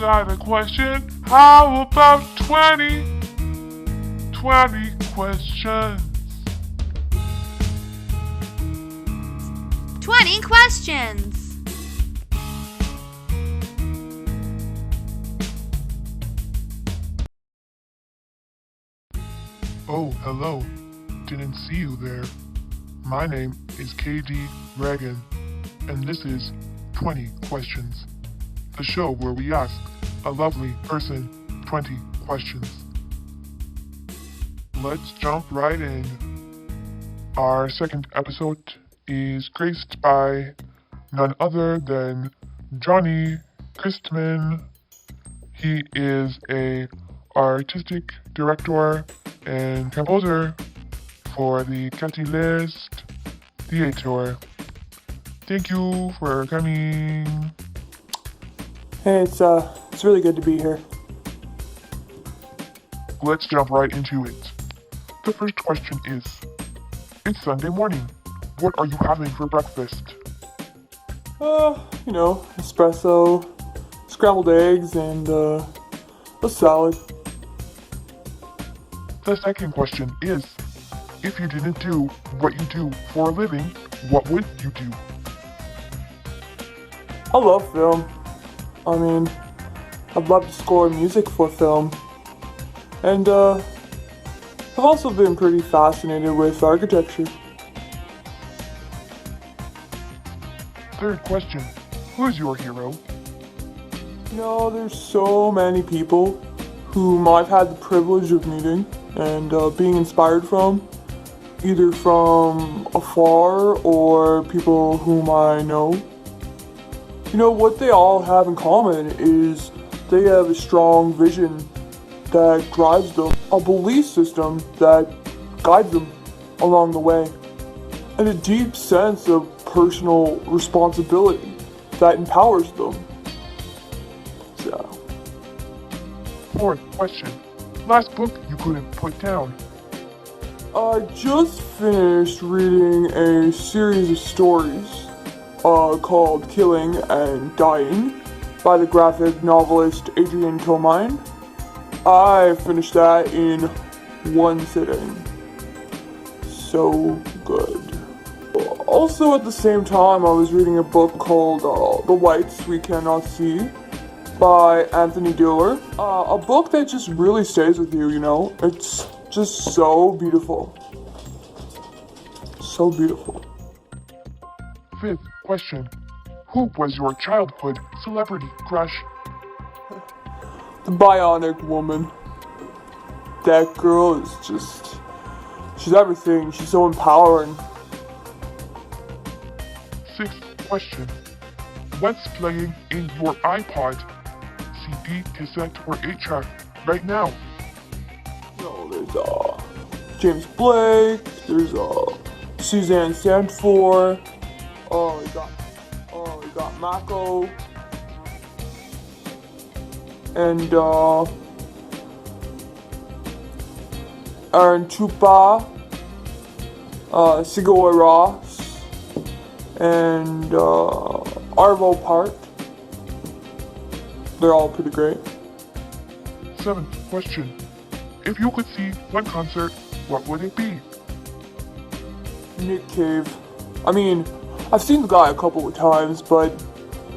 got a question? How about 20? 20 questions. 20 questions. Oh, hello. Didn't see you there. My name is KD Reagan, and this is 20 Questions, the show where we ask a lovely person 20 questions. Let's jump right in. Our second episode is graced by none other than Johnny Christman. He is a artistic director and composer for the Catalyst Theater. Thank you for coming. Hey, it's really good to be here. Let's jump right into it. The first question is, it's Sunday morning. What are you having for breakfast? Espresso, scrambled eggs, and a salad. The second question is, if you didn't do what you do for a living, what would you do? I love film. I'd love to score music for film. And, I've also been pretty fascinated with architecture. Third question, who's your hero? There's so many people whom I've had the privilege of meeting and being inspired from, either from afar or people whom I know. What they all have in common is they have a strong vision that drives them, a belief system that guides them along the way, and a deep sense of personal responsibility that empowers them. So. Fourth question, last book you couldn't put down. I just finished reading a series of stories called Killing and Dying by the graphic novelist Adrian Tomine. I finished that in one sitting. So good. Also at the same time, I was reading a book called The Lights We Cannot See by Anthony Diller. A book that just really stays with you, It's just so beautiful. So beautiful. Fifth question, who was your childhood celebrity crush? The Bionic Woman. That girl is she's everything. She's so empowering. Sixth question, what's playing in your iPod, CD, cassette, or 8-track right now? There's James Blake, there's Suzanne Sandford, we got Mako, and Aaron Chupa, Sigoy Ross, and Arvo Part. They're all pretty great. Seventh question, if you could see one concert, what would it be? Nick Cave. I've seen the guy a couple of times, but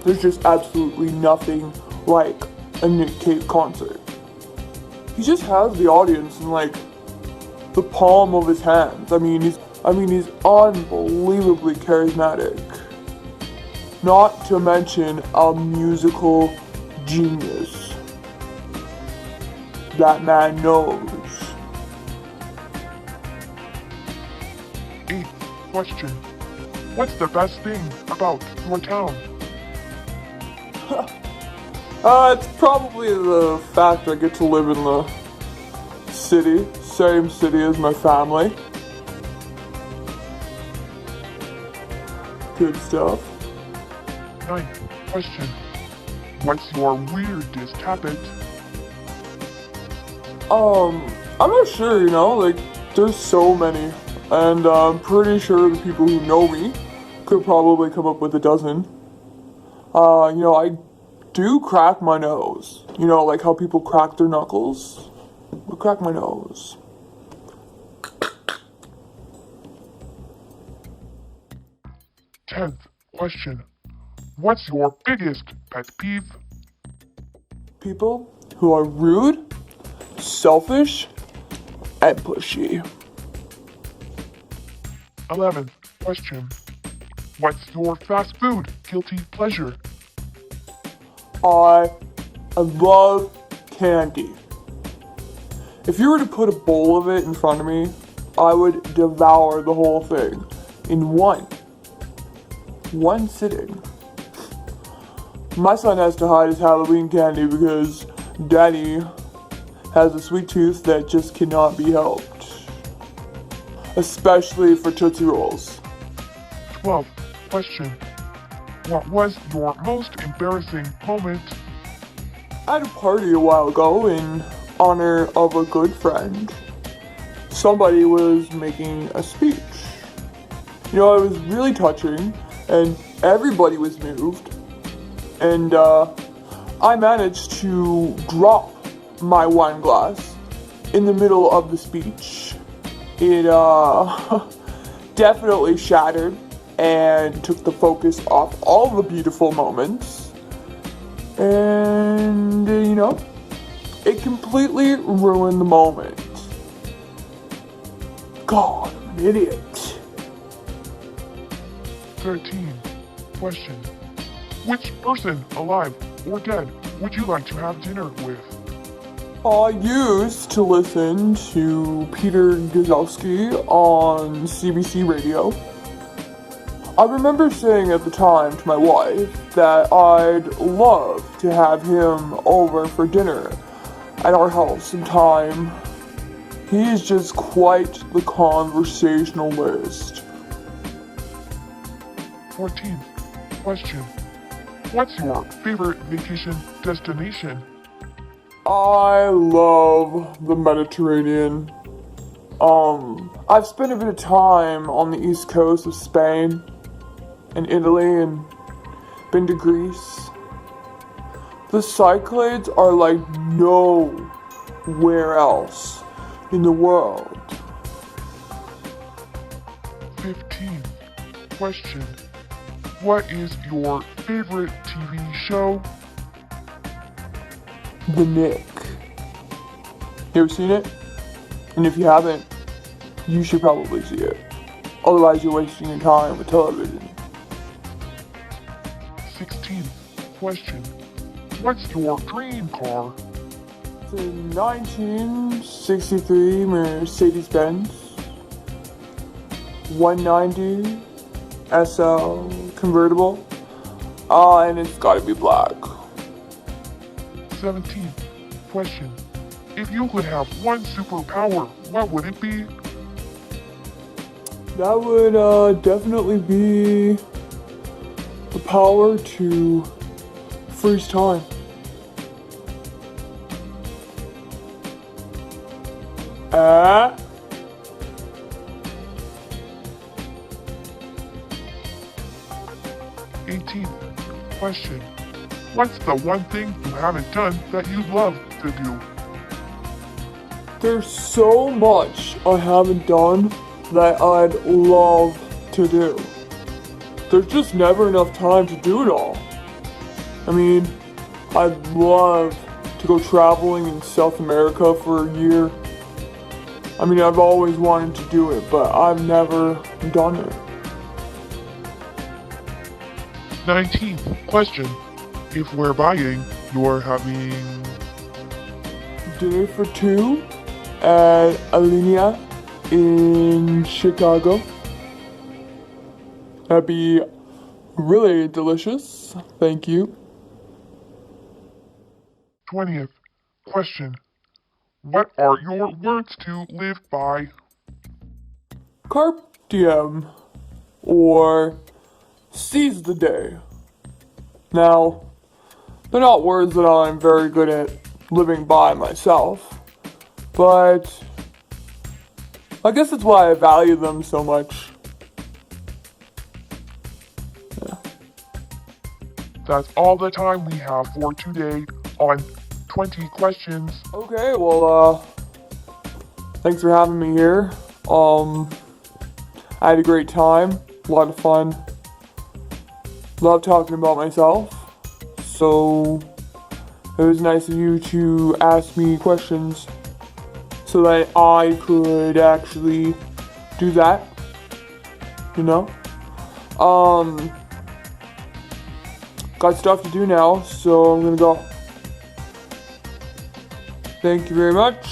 there's just absolutely nothing like a Nick Cave concert. He just has the audience in the palm of his hands. He's unbelievably charismatic. Not to mention a musical genius. That man knows. Eighth question, what's the best thing about your town? It's probably the fact I get to live in the city, same city as my family. Good stuff. Ninth question, what's your weirdest habit? I'm not sure, there's so many, and I'm pretty sure the people who know me could probably come up with a dozen. I do crack my nose. You know, like how people crack their knuckles? I crack my nose. Tenth question. What's your biggest pet peeve? People who are rude, selfish, and pushy. 11th question. What's your fast food guilty pleasure? I love candy. If you were to put a bowl of it in front of me, I would devour the whole thing in one sitting. My son has to hide his Halloween candy because Daddy has a sweet tooth that just cannot be helped. Especially for Tootsie Rolls. 12th question. What was your most embarrassing moment? At a party a while ago, in honor of a good friend, somebody was making a speech. You know, it was really touching, and everybody was moved. And I managed to drop my wine glass in the middle of the speech. It definitely shattered and took the focus off all the beautiful moments. And, you know, it completely ruined the moment. God, I'm an idiot. 13. Question. Which person, alive or dead, would you like to have dinner with? I used to listen to Peter Gazowski on CBC Radio. I remember saying at the time to my wife that I'd love to have him over for dinner at our house sometime. He's just quite the conversationalist. 14th question. What's your favorite vacation destination? I love the Mediterranean. I've spent a bit of time on the east coast of Spain and Italy and been to Greece. The Cyclades are like nowhere else in the world. 15th question. What is your favorite TV show? The Nick. You ever seen it? And if you haven't, you should probably see it. Otherwise you're wasting your time with television. 16th question. What's your dream car? It's a 1963 Mercedes Benz 190 SL convertible. And it's gotta be black. 17th question. If you could have one superpower, what would it be? That would definitely be the power to freeze time. Ah. 18th question. What's the one thing you haven't done that you'd love to do? There's so much I haven't done that I'd love to do. There's just never enough time to do it all. I mean, I'd love to go traveling in South America for a year. I mean, I've always wanted to do it, but I've never done it. 19th question. If we're buying, you're having... Dinner for two at Alinea in Chicago. That'd be really delicious. Thank you. 20th question. What are your words to live by? Carpe diem, or seize the day. Now, they're not words that I'm very good at living by myself, but I guess that's why I value them so much. Yeah. That's all the time we have for today on 20 questions. Okay, well, thanks for having me here. I had a great time, a lot of fun. Love talking about myself. So, it was nice of you to ask me questions so that I could actually do that. You know? Got stuff to do now, so I'm gonna go. Thank you very much.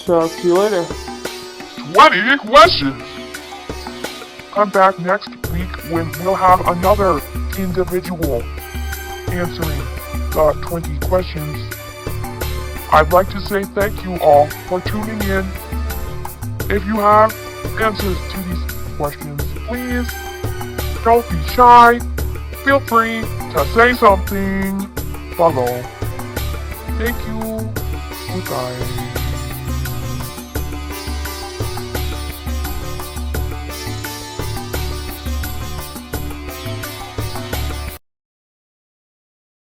Talk to you later. 20 questions! Come back next week when we'll have another individual answering the 20 questions. I'd like to say thank you all for tuning in. If you have answers to these questions, please don't be shy. Feel free to say something below. Thank you. Goodbye.